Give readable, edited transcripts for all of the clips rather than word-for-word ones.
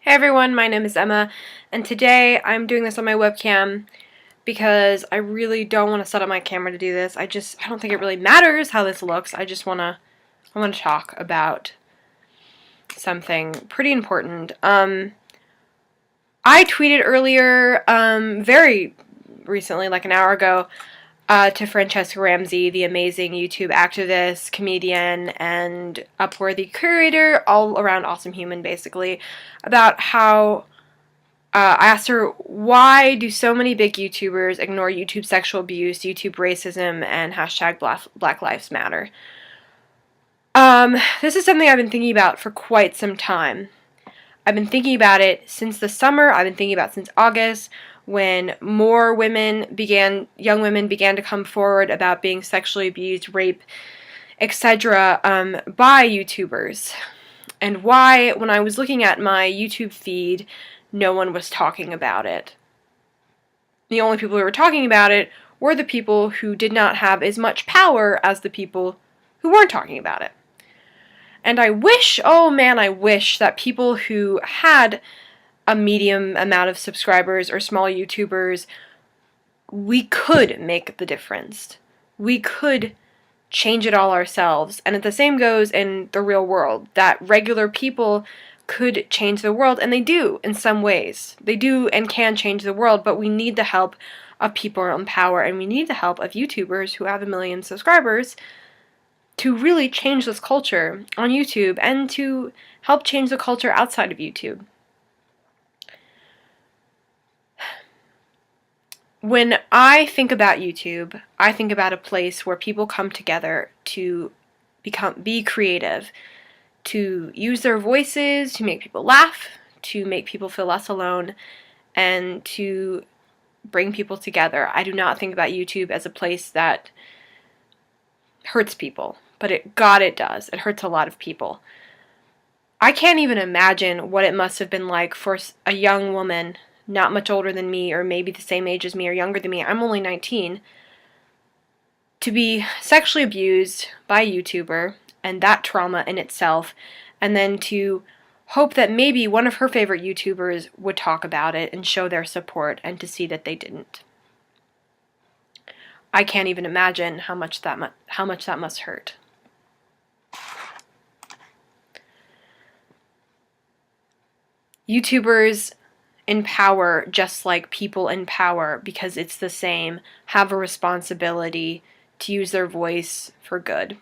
Hey everyone, my name is Emma, and today I'm doing this on my webcam because I really don't want to set up my camera to do this. I don't think it really matters how this looks. I want to talk about something pretty important. I tweeted earlier, very recently, like an hour ago, to Franchesca Ramsey, the amazing YouTube activist, comedian, and Upworthy curator, all around awesome human, basically, about how I asked her, why do so many big YouTubers ignore YouTube sexual abuse, YouTube racism, and hashtag Black Lives Matter? This is something I've been thinking about for quite some time. I've been thinking about it since the summer. I've been thinking about it since August, when more young women began to come forward about being sexually abused, raped, etc. By YouTubers. And why, when I was looking at my YouTube feed, no one was talking about it. The only people who were talking about it were the people who did not have as much power as the people who weren't talking about it. And I wish, oh man, I wish that people who had a medium amount of subscribers or small YouTubers, we could make the difference. We could change it all ourselves. And the same goes in the real world, that regular people could change the world, and they do in some ways. They do and can change the world, but we need the help of people in power, and we need the help of YouTubers who have 1 million subscribers to really change this culture on YouTube and to help change the culture outside of YouTube. When I think about YouTube, I think about a place where people come together to be creative, to use their voices, to make people laugh, to make people feel less alone, and to bring people together. I do not think about YouTube as a place that hurts people, but it does. It hurts a lot of people. I can't even imagine what it must have been like for a young woman, not much older than me, or maybe the same age as me, or younger than me. I'm only 19, to be sexually abused by a YouTuber, and that trauma in itself, and then to hope that maybe one of her favorite YouTubers would talk about it and show their support, and to see that they didn't. I can't even imagine how much that must hurt. YouTubers in power, just like people in power, because it's the same, have a responsibility to use their voice for good.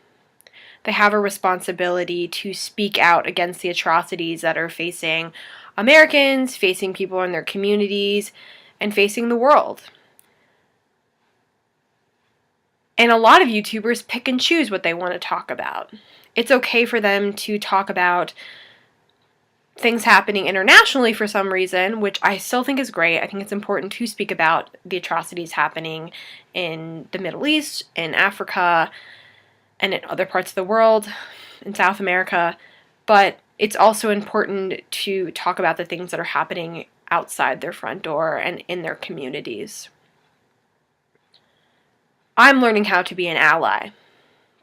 They have a responsibility to speak out against the atrocities that are facing Americans, facing people in their communities, and facing the world. And a lot of YouTubers pick and choose what they want to talk about. It's okay for them to talk about things happening internationally for some reason, which I still think is great. I think it's important to speak about the atrocities happening in the Middle East, in Africa, and in other parts of the world, in South America, but it's also important to talk about the things that are happening outside their front door and in their communities. I'm learning how to be an ally.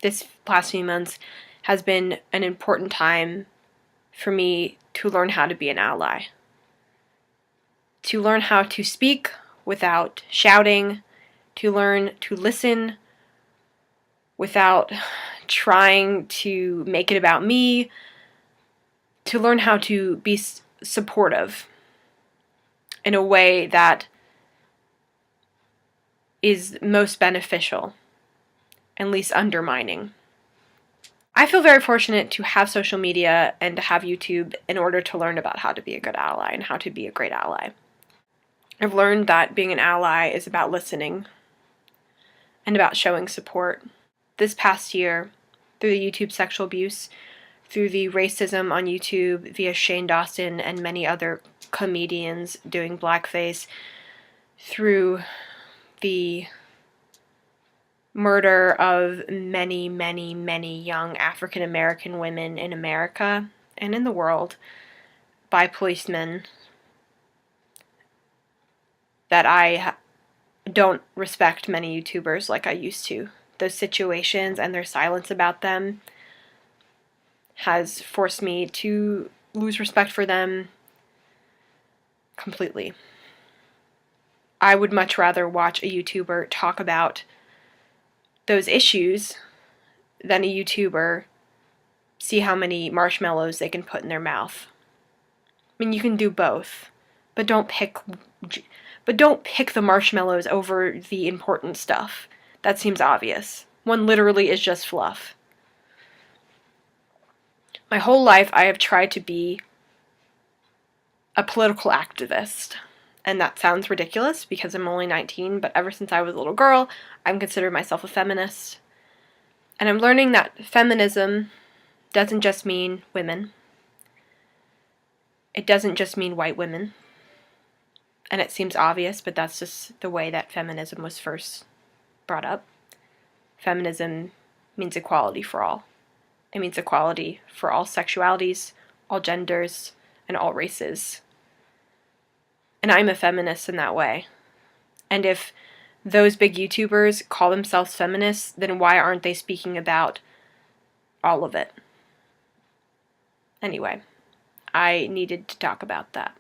This past few months has been an important time for me to learn how to be an ally. To learn how to speak without shouting, to learn to listen without trying to make it about me, to learn how to be supportive in a way that is most beneficial and least undermining. I feel very fortunate to have social media and to have YouTube in order to learn about how to be a good ally and how to be a great ally. I've learned that being an ally is about listening and about showing support. This past year, through the YouTube sexual abuse, through the racism on YouTube via Shane Dawson and many other comedians doing blackface, through the murder of many, many, many young African American women in America and in the world by policemen, that I don't respect many YouTubers like I used to. Those situations and their silence about them has forced me to lose respect for them completely. I would much rather watch a YouTuber talk about those issues than a YouTuber see how many marshmallows they can put in their mouth. I mean, you can do both, but don't pick the marshmallows over the important stuff. That seems obvious. One literally is just fluff. My whole life I have tried to be a political activist. And that sounds ridiculous because I'm only 19, but ever since I was a little girl, I've considered myself a feminist. And I'm learning that feminism doesn't just mean women. It doesn't just mean white women. And it seems obvious, but that's just the way that feminism was first brought up. Feminism means equality for all. It means equality for all sexualities, all genders, and all races. And I'm a feminist in that way. And if those big YouTubers call themselves feminists, then why aren't they speaking about all of it? Anyway, I needed to talk about that.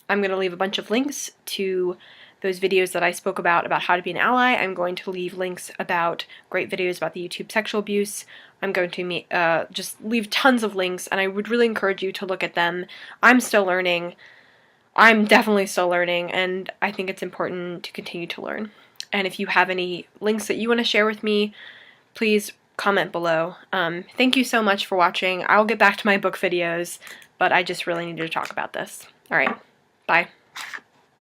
I'm going to leave a bunch of links to those videos that I spoke about how to be an ally. I'm going to leave links about great videos about the YouTube sexual abuse. I'm going to just leave tons of links, and I would really encourage you to look at them. I'm still learning. I'm definitely still learning, and I think it's important to continue to learn. And if you have any links that you want to share with me, please comment below. Thank you so much for watching. I'll get back to my book videos, but I just really needed to talk about this. Alright, bye.